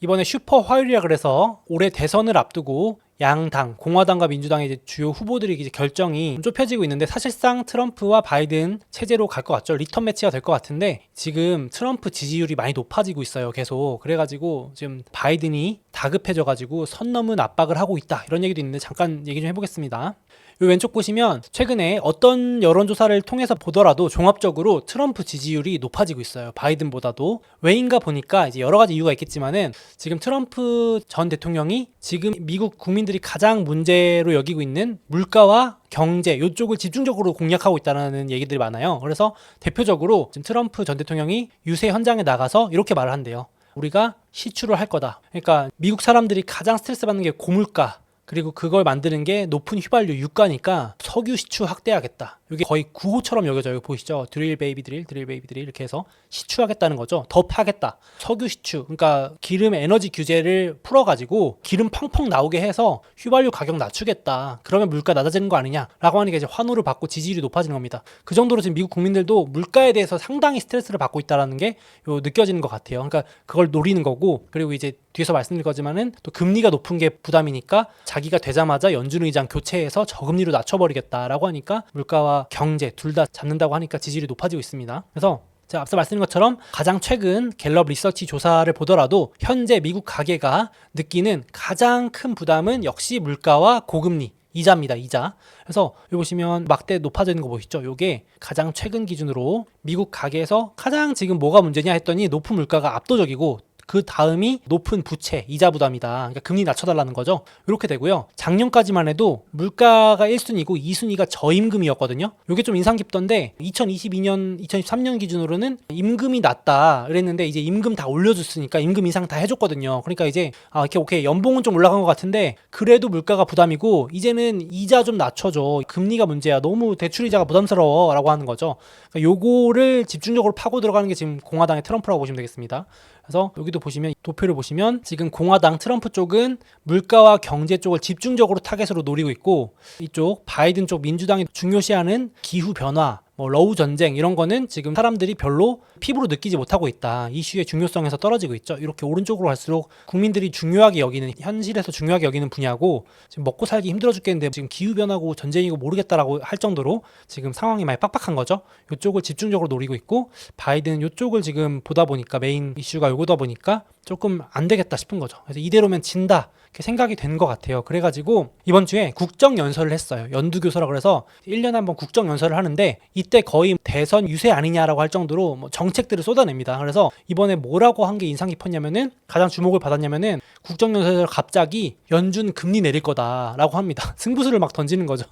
이번에 슈퍼 화요일이라 그래서 올해 대선을 앞두고 양당, 공화당과 민주당의 이제 주요 후보들이 이제 결정이 좁혀지고 있는데, 사실상 트럼프와 바이든 체제로 갈 것 같죠. 리턴 매치가 될 것 같은데, 지금 트럼프 지지율이 많이 높아지고 있어요. 계속. 그래가지고 지금 바이든이 다급해져가지고 선 넘은 압박을 하고 있다, 이런 얘기도 있는데 잠깐 얘기 좀 해보겠습니다. 이 왼쪽 보시면 최근에 어떤 여론조사를 통해서 보더라도 종합적으로 트럼프 지지율이 높아지고 있어요. 바이든보다도. 왜인가 보니까 이제 여러 가지 이유가 있겠지만은, 지금 트럼프 전 대통령이 지금 미국 국민들이 가장 문제로 여기고 있는 물가와 경제, 이쪽을 집중적으로 공략하고 있다는 얘기들이 많아요. 그래서 대표적으로 지금 트럼프 전 대통령이 유세 현장에 나가서 이렇게 말을 한대요. 우리가 시추를 할 거다. 그러니까 미국 사람들이 가장 스트레스 받는 게 고물가, 그리고 그걸 만드는 게 높은 휘발유 유가니까 석유 시추 확대하겠다. 이게 거의 구호처럼 여겨져요. 보이시죠? 드릴 베이비 드릴 이렇게 해서 시추하겠다는 거죠. 더 파겠다. 석유 시추. 그러니까 기름 에너지 규제를 풀어가지고 기름 펑펑 나오게 해서 휘발유 가격 낮추겠다. 그러면 물가 낮아지는 거 아니냐라고 하니까 이제 환호를 받고 지지율이 높아지는 겁니다. 그 정도로 지금 미국 국민들도 물가에 대해서 상당히 스트레스를 받고 있다는 게 느껴지는 것 같아요. 그러니까 그걸 노리는 거고, 그리고 이제 뒤에서 말씀드릴 거지만은 또 금리가 높은 게 부담이니까 자기가 되자마자 연준 의장 교체해서 저금리로 낮춰버리겠다라고 하니까 물가와 경제 둘 다 잡는다고 하니까 지지율이 높아지고 있습니다. 그래서 제가 앞서 말씀드린 것처럼 가장 최근 갤럽 리서치 조사를 보더라도 현재 미국 가계가 느끼는 가장 큰 부담은 역시 물가와 고금리, 이자입니다. 이자. 그래서 여기 보시면 막대 높아지는 거 보이시죠? 이게 가장 최근 기준으로 미국 가계에서 가장 지금 뭐가 문제냐 했더니 높은 물가가 압도적이고, 그 다음이 높은 부채, 이자 부담이다. 그러니까 금리 낮춰달라는 거죠. 이렇게 되고요. 작년까지만 해도 물가가 1순위고 2순위가 저임금이었거든요. 이게 좀 인상 깊던데, 2022년, 2023년 기준으로는 임금이 낮다 그랬는데, 이제 임금 다 올려줬으니까 임금 인상 다 해줬거든요. 그러니까 이제 이렇게 오케이, 연봉은 좀 올라간 것 같은데 그래도 물가가 부담이고 이제는 이자 좀 낮춰줘. 금리가 문제야. 너무 대출이자가 부담스러워 라고 하는 거죠. 그러니까 요거를 집중적으로 파고 들어가는 게 지금 공화당의 트럼프라고 보시면 되겠습니다. 그래서 여기도 보시면, 도표를 보시면 지금 공화당 트럼프 쪽은 물가와 경제 쪽을 집중적으로 타겟으로 노리고 있고, 이쪽 바이든 쪽 민주당이 중요시하는 기후 변화, 러우 전쟁 이런 거는 지금 사람들이 별로 피부로 느끼지 못하고 있다. 이슈의 중요성에서 떨어지고 있죠. 이렇게 오른쪽으로 갈수록 국민들이 중요하게 여기는, 현실에서 중요하게 여기는 분야고, 지금 먹고 살기 힘들어 죽겠는데 지금 기후변화고 전쟁이고 모르겠다라고 할 정도로 지금 상황이 많이 빡빡한 거죠. 이쪽을 집중적으로 노리고 있고, 바이든 이쪽을 지금 보다 보니까 메인 이슈가 요거다 보니까 조금 안 되겠다 싶은 거죠. 그래서 이대로면 진다, 이렇게 생각이 된 것 같아요. 그래가지고 이번 주에 국정연설을 했어요. 연두교서라 그래서 1년에 한 번 국정연설을 하는데, 이때 거의 대선 유세 아니냐라고 할 정도로 정책들을 쏟아냅니다. 그래서 이번에 뭐라고 한 게 인상 깊었냐면은, 가장 주목을 받았냐면은 국정연설에서 갑자기 연준 금리 내릴 거다라고 합니다. 승부수를 막 던지는 거죠.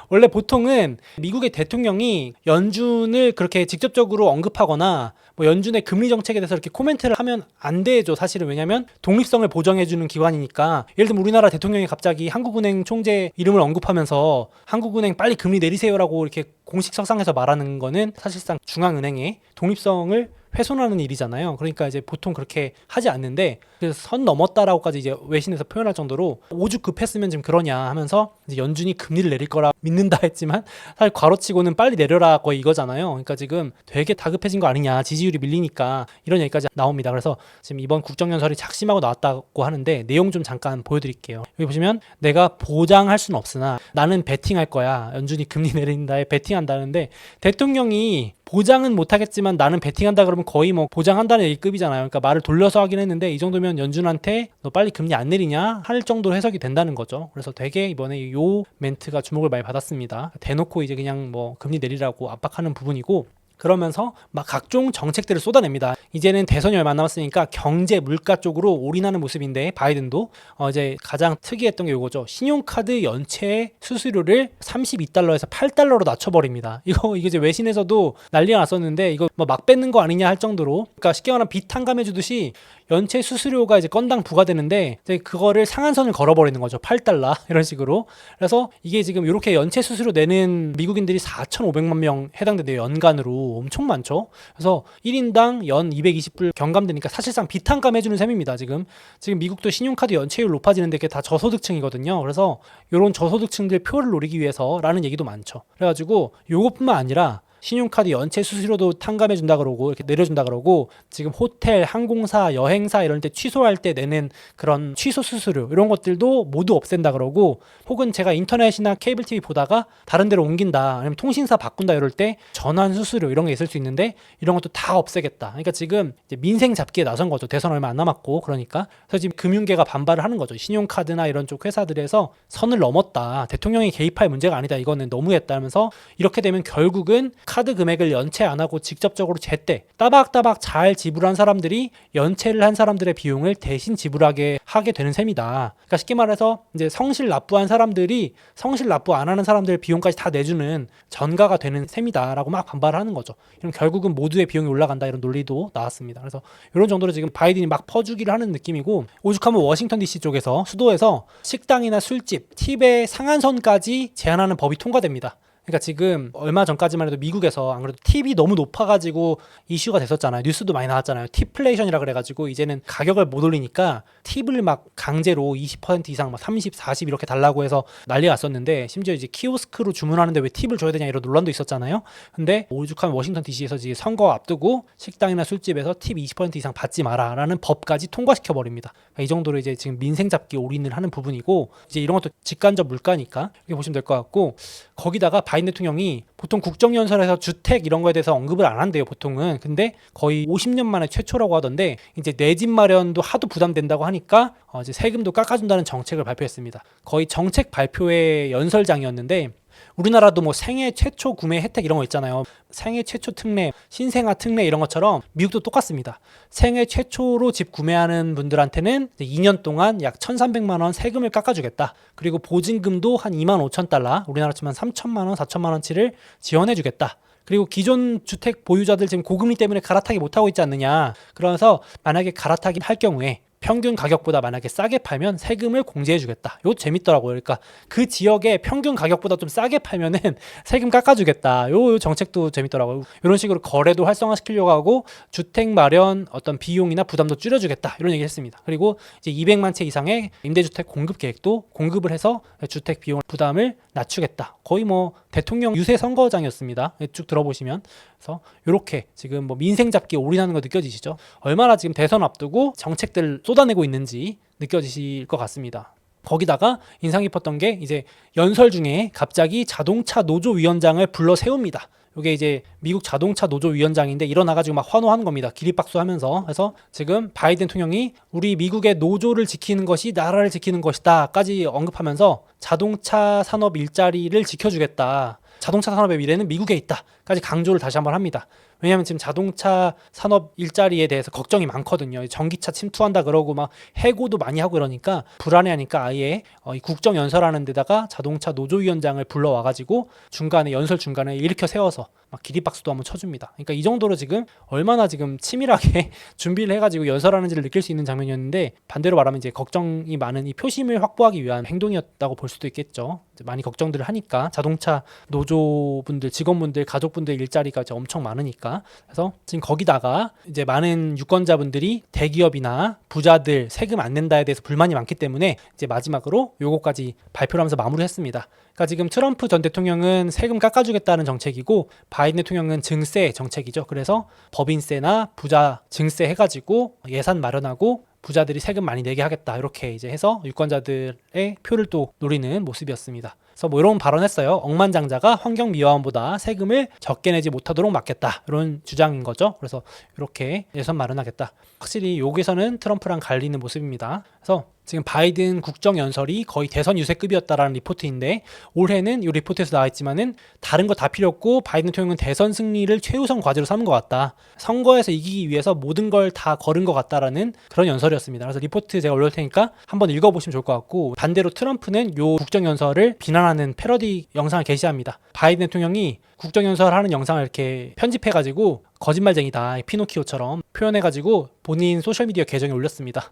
원래 보통은 미국의 대통령이 연준을 그렇게 직접적으로 언급하거나 연준의 금리 정책에 대해서 이렇게 코멘트를 하면 안 되죠. 사실은. 왜냐면 독립성을 보장해주는 기관이니까. 예를 들면 우리나라 대통령이 갑자기 한국은행 총재 이름을 언급하면서 한국은행 빨리 금리 내리세요라고 이렇게 공식 석상에서 말하는 거는 사실상 중앙은행의 독립성을 훼손하는 일이잖아요. 그러니까 이제 보통 그렇게 하지 않는데, 그래서 선 넘었다라고까지 이제 외신에서 표현할 정도로 오죽 급했으면 지금 그러냐 하면서 이제 연준이 금리를 내릴 거라 믿는다 했지만, 사실 괄호치고는 빨리 내려라 거의 이거잖아요. 그러니까 지금 되게 다급해진 거 아니냐, 지지율이 밀리니까, 이런 얘기까지 나옵니다. 그래서 지금 이번 국정연설이 작심하고 나왔다고 하는데, 내용 좀 잠깐 보여드릴게요. 여기 보시면 내가 보장할 수는 없으나 나는 베팅할 거야. 연준이 금리 내린다에 베팅한다는데, 대통령이 보장은 못하겠지만 나는 베팅한다 그러면 거의 보장한다는 얘기급이잖아요. 그러니까 말을 돌려서 하긴 했는데, 이 정도면 연준한테 너 빨리 금리 안 내리냐 할 정도로 해석이 된다는 거죠. 그래서 되게 이번에 요 멘트가 주목을 많이 받았습니다. 대놓고 이제 그냥 금리 내리라고 압박하는 부분이고, 그러면서 막 각종 정책들을 쏟아냅니다. 이제는 대선이 얼마 안 남았으니까 경제, 물가 쪽으로 올인하는 모습인데, 바이든도 이제 가장 특이했던 게 이거죠. 신용카드 연체 수수료를 32달러에서 8달러로 낮춰버립니다. 이거 이제 외신에서도 난리가 났었는데, 이거 막 뺏는 거 아니냐 할 정도로, 그러니까 쉽게 말하면 빚 탕감해주듯이 연체 수수료가 이제 건당 부과되는데, 이제 그거를 상한선을 걸어버리는 거죠. 8달러 이런 식으로. 그래서 이게 지금 이렇게 연체 수수료 내는 미국인들이 4,500만 명 해당된대요. 연간으로. 엄청 많죠. 그래서 1인당 연 220불 경감되니까 사실상 비탄감 해주는 셈입니다. 지금 미국도 신용카드 연체율 높아지는데 그게 다 저소득층이거든요. 그래서 이런 저소득층들 표를 노리기 위해서라는 얘기도 많죠. 그래가지고 요것뿐만 아니라 신용카드 연체 수수료도 탕감해 준다 그러고 이렇게 내려준다 그러고 지금 호텔, 항공사, 여행사 이런 데 취소할 때 내는 그런 취소 수수료 이런 것들도 모두 없앤다 그러고 혹은 제가 인터넷이나 케이블 TV 보다가 다른 데로 옮긴다 아니면 통신사 바꾼다 이럴 때 전환 수수료 이런 게 있을 수 있는데 이런 것도 다 없애겠다. 그러니까 지금 이제 민생 잡기에 나선 거죠. 대선 얼마 안 남았고 그러니까. 그래서 지금 금융계가 반발을 하는 거죠. 신용카드나 이런 쪽 회사들에서 선을 넘었다. 대통령이 개입할 문제가 아니다. 이거는 너무했다 하면서 이렇게 되면 결국은 카드 금액을 연체 안 하고 직접적으로 제때 따박따박 잘 지불한 사람들이 연체를 한 사람들의 비용을 대신 지불하게 하게 되는 셈이다. 그러니까 쉽게 말해서 이제 성실 납부한 사람들이 성실 납부 안 하는 사람들 비용까지 다 내주는 전가가 되는 셈이다라고 막 반발하는 거죠. 그럼 결국은 모두의 비용이 올라간다 이런 논리도 나왔습니다. 그래서 이런 정도로 지금 바이든이 막 퍼주기를 하는 느낌이고 오죽하면 워싱턴 DC 쪽에서 수도에서 식당이나 술집, 팁의 상한선까지 제한하는 법이 통과됩니다. 그러니까 지금 얼마 전까지만 해도 미국에서 안 그래도 팁이 너무 높아가지고 이슈가 됐었잖아요. 뉴스도 많이 나왔잖아요. 팁플레이션이라 그래가지고 이제는 가격을 못 올리니까 팁을 막 강제로 20% 이상 막 30, 40 이렇게 달라고 해서 난리가 났었는데 심지어 이제 키오스크로 주문하는데 왜 팁을 줘야 되냐 이런 논란도 있었잖아요. 근데 오죽하면 워싱턴 DC에서 지금 선거 앞두고 식당이나 술집에서 팁 20% 이상 받지 마라라는 법까지 통과시켜 버립니다. 그러니까 이 정도로 이제 지금 민생 잡기 올인을 하는 부분이고 이제 이런 것도 직간접 물가니까 이렇게 보시면 될 것 같고 거기다가 바이든 대통령이 보통 국정연설에서 주택 이런 거에 대해서 언급을 안 한대요 보통은. 근데 거의 50년 만에 최초라고 하던데 이제 내 집 마련도 하도 부담된다고 하니까 이제 세금도 깎아준다는 정책을 발표했습니다. 거의 정책 발표의 연설장이었는데 우리나라도 뭐 생애 최초 구매 혜택 이런 거 있잖아요. 생애 최초 특례, 신생아 특례 이런 것처럼 미국도 똑같습니다. 생애 최초로 집 구매하는 분들한테는 2년 동안 약 1,300만 원 세금을 깎아주겠다. 그리고 보증금도 한 25,000달러, 우리나라 치면 3,000만 원, 4,000만 원치를 지원해주겠다. 그리고 기존 주택 보유자들 지금 고금리 때문에 갈아타기 못하고 있지 않느냐. 그래서 만약에 갈아타기 할 경우에 평균 가격보다 만약에 싸게 팔면 세금을 공제해주겠다. 이것도 재밌더라고요. 그러니까 그 지역의 평균 가격보다 좀 싸게 팔면은 세금 깎아주겠다. 요 정책도 재밌더라고요. 이런 식으로 거래도 활성화시키려고 하고 주택 마련 어떤 비용이나 부담도 줄여주겠다. 이런 얘기를 했습니다. 그리고 이제 200만 채 이상의 임대주택 공급 계획도 공급을 해서 주택 비용 부담을 낮추겠다. 거의 뭐 대통령 유세 선거장이었습니다. 쭉 들어보시면. 그래서 이렇게 지금 뭐 민생 잡기에 올인하는 거 느껴지시죠? 얼마나 지금 대선 앞두고 정책들 쏟아내고 있는지 느껴지실 것 같습니다. 거기다가 인상 깊었던 게 이제 연설 중에 갑자기 자동차 노조 위원장을 불러 세웁니다. 이게 이제 미국 자동차 노조 위원장인데 일어나가지고 막 환호하는 겁니다. 기립박수하면서. 그래서 지금 바이든 대통령이 우리 미국의 노조를 지키는 것이 나라를 지키는 것이다까지 언급하면서 자동차 산업 일자리를 지켜주겠다. 자동차 산업의 미래는 미국에 있다까지 강조를 다시 한번 합니다. 왜냐하면 지금 자동차 산업 일자리에 대해서 걱정이 많거든요. 전기차 침투한다 그러고 막 해고도 많이 하고 그러니까 불안해하니까 아예 이 국정연설하는 데다가 자동차 노조위원장을 불러와가지고 중간에 연설 중간에 일으켜 세워서 막 기립박수도 한번 쳐줍니다. 그러니까 이 정도로 지금 얼마나 지금 치밀하게 준비를 해가지고 연설하는지를 느낄 수 있는 장면이었는데 반대로 말하면 이제 걱정이 많은 이 표심을 확보하기 위한 행동이었다고 볼 수도 있겠죠. 이제 많이 걱정들을 하니까 자동차 노조분들, 직원분들, 가족분들 일자리가 이제 엄청 많으니까. 그래서 지금 거기다가 이제 많은 유권자분들이 대기업이나 부자들 세금 안 낸다에 대해서 불만이 많기 때문에 이제 마지막으로 요거까지 발표를 하면서 마무리했습니다. 그러니까 지금 트럼프 전 대통령은 세금 깎아주겠다는 정책이고 바이든 대통령은 증세 정책이죠. 그래서 법인세나 부자 증세 해가지고 예산 마련하고 부자들이 세금 많이 내게 하겠다 이렇게 이제 해서 유권자들의 표를 또 노리는 모습이었습니다. 그래서 뭐 이런 발언했어요. 억만장자가 환경미화원보다 세금을 적게 내지 못하도록 막겠다 이런 주장인 거죠. 그래서 이렇게 예산 마련하겠다. 확실히 여기서는 트럼프랑 갈리는 모습입니다. 그래서 지금 바이든 국정연설이 거의 대선 유세급이었다라는 리포트인데 올해는 이 리포트에서 나와있지만은 다른 거 다 필요 없고 바이든 대통령은 대선 승리를 최우선 과제로 삼은 것 같다. 선거에서 이기기 위해서 모든 걸 다 걸은 것 같다라는 그런 연설이었습니다. 그래서 리포트 제가 올릴 테니까 한번 읽어보시면 좋을 것 같고 반대로 트럼프는 이 국정연설을 비난하는 패러디 영상을 게시합니다. 바이든 대통령이 국정연설 하는 영상을 이렇게 편집해가지고 거짓말쟁이다 피노키오처럼 표현해가지고 본인 소셜미디어 계정에 올렸습니다.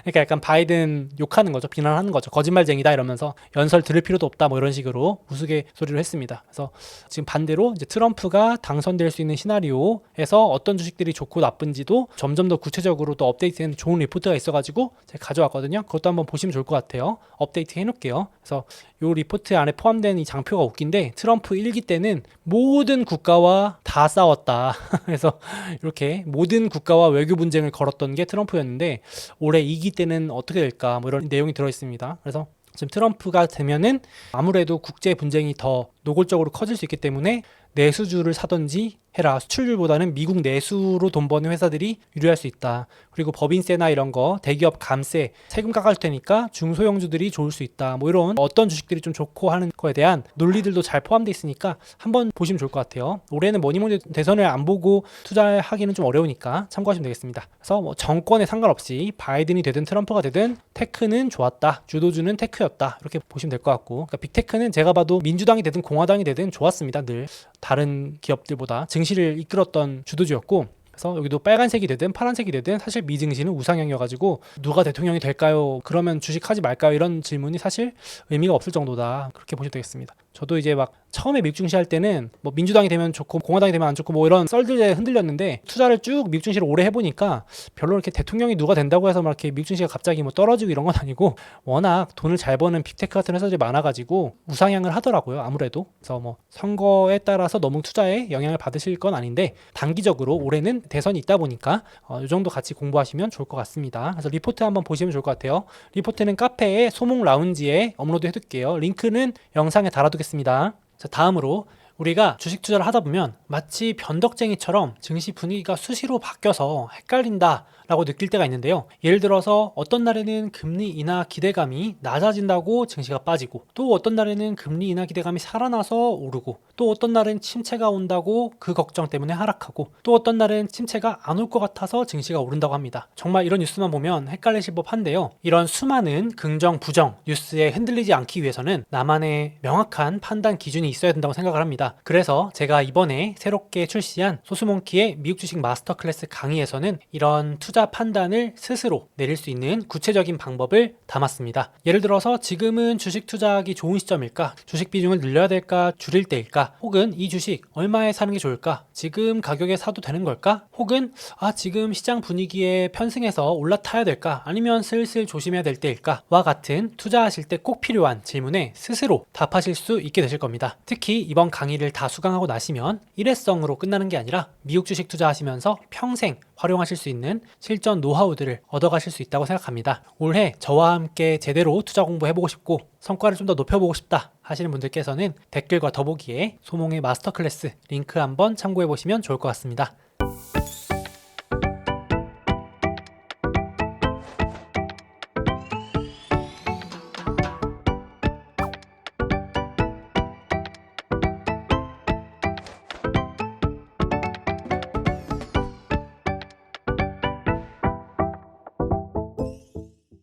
그러니까 약간 바이든 욕하는 거죠. 비난하는 거죠. 거짓말쟁이다 이러면서 연설 들을 필요도 없다 뭐 이런 식으로 우스갯소리를 했습니다. 그래서 지금 반대로 이제 트럼프가 당선될 수 있는 시나리오에서 어떤 주식들이 좋고 나쁜지도 점점 더 구체적으로 또 업데이트되는 좋은 리포트가 있어가지고 제가 가져왔거든요. 그것도 한번 보시면 좋을 것 같아요. 업데이트 해놓을게요. 그래서 이 리포트 안에 포함된 이 장표가 웃긴데 트럼프 1기 때는 모든 국가와 다 싸웠다. 그래서 이렇게 모든 국가와 외교 분쟁을 걸었던 게 트럼프였는데 올해 2기 때는 어떻게 될까 뭐 이런 내용이 들어있습니다. 그래서 지금 트럼프가 되면은 아무래도 국제 분쟁이 더 노골적으로 커질 수 있기 때문에 내수주를 사든지 해라. 수출률보다는 미국 내수로 돈 버는 회사들이 유리할 수 있다. 그리고 법인세나 이런 거 대기업 감세 세금 깎아줄 테니까 중소형주들이 좋을 수 있다. 뭐 이런 어떤 주식들이 좀 좋고 하는 거에 대한 논리들도 잘 포함되어 있으니까 한번 보시면 좋을 것 같아요. 올해는 뭐니뭐니 대선을 안 보고 투자하기는 좀 어려우니까 참고하시면 되겠습니다. 그래서 뭐 정권에 상관없이 바이든이 되든 트럼프가 되든 테크는 좋았다. 주도주는 테크였다. 이렇게 보시면 될 것 같고, 그러니까 빅테크는 제가 봐도 민주당이 되든 공화당이 되든 좋았습니다. 늘 다른 기업들보다 증시를 이끌었던 주도주였고, 그래서 여기도 빨간색이 되든 파란색이 되든 사실 미증시는 우상향이어가지고 누가 대통령이 될까요? 그러면 주식하지 말까요? 이런 질문이 사실 의미가 없을 정도다. 그렇게 보시면 되겠습니다. 저도 이제 막 처음에 미국 증시 할 때는 뭐 민주당이 되면 좋고 공화당이 되면 안 좋고 뭐 이런 썰들에 흔들렸는데 투자를 쭉 미국 증시를 오래 해보니까 별로 이렇게 대통령이 누가 된다고 해서 막 이렇게 미국 증시가 갑자기 뭐 떨어지고 이런 건 아니고 워낙 돈을 잘 버는 빅테크 같은 회사들이 많아가지고 우상향을 하더라고요. 아무래도. 그래서 뭐 선거에 따라서 너무 투자에 영향을 받으실 건 아닌데 단기적으로 올해는 대선이 있다 보니까 이 정도 같이 공부하시면 좋을 것 같습니다. 그래서 리포트 한번 보시면 좋을 것 같아요. 리포트는 카페에 소몽 라운지에 업로드 해둘게요. 링크는 영상에 달아두겠습니다. 자, 다음으로 우리가 주식 투자를 하다 보면 마치 변덕쟁이처럼 증시 분위기가 수시로 바뀌어서 헷갈린다 라고 느낄 때가 있는데요. 예를 들어서 어떤 날에는 금리 인하 기대감이 낮아진다고 증시가 빠지고, 또 어떤 날에는 금리 인하 기대감이 살아나서 오르고, 또 어떤 날은 침체가 온다고 그 걱정 때문에 하락하고, 또 어떤 날은 침체가 안 올 것 같아서 증시가 오른다고 합니다. 정말 이런 뉴스만 보면 헷갈리실 법한데요. 이런 수많은 긍정, 부정 뉴스에 흔들리지 않기 위해서는 나만의 명확한 판단 기준이 있어야 된다고 생각을 합니다. 그래서 제가 이번에 새롭게 출시한 소스몽키의 미국 주식 마스터 클래스 강의에서는 이런 투자 판단을 스스로 내릴 수 있는 구체적인 방법을 담았습니다. 예를 들어서 지금은 주식 투자하기 좋은 시점일까? 주식 비중을 늘려야 될까? 줄일 때일까? 혹은 이 주식 얼마에 사는 게 좋을까? 지금 가격에 사도 되는 걸까? 혹은 지금 시장 분위기에 편승해서 올라타야 될까? 아니면 슬슬 조심해야 될 때일까? 와 같은 투자하실 때 꼭 필요한 질문에 스스로 답하실 수 있게 되실 겁니다. 특히 이번 강의를 다 수강하고 나시면 일회성으로 끝나는 게 아니라 미국 주식 투자하시면서 평생 활용하실 수 있는 실전 노하우들을 얻어가실 수 있다고 생각합니다. 올해 저와 함께 제대로 투자 공부해보고 싶고 성과를 좀 더 높여보고 싶다 하시는 분들께서는 댓글과 더보기에 소몽의 마스터 클래스 링크 한번 참고해보시면 좋을 것 같습니다.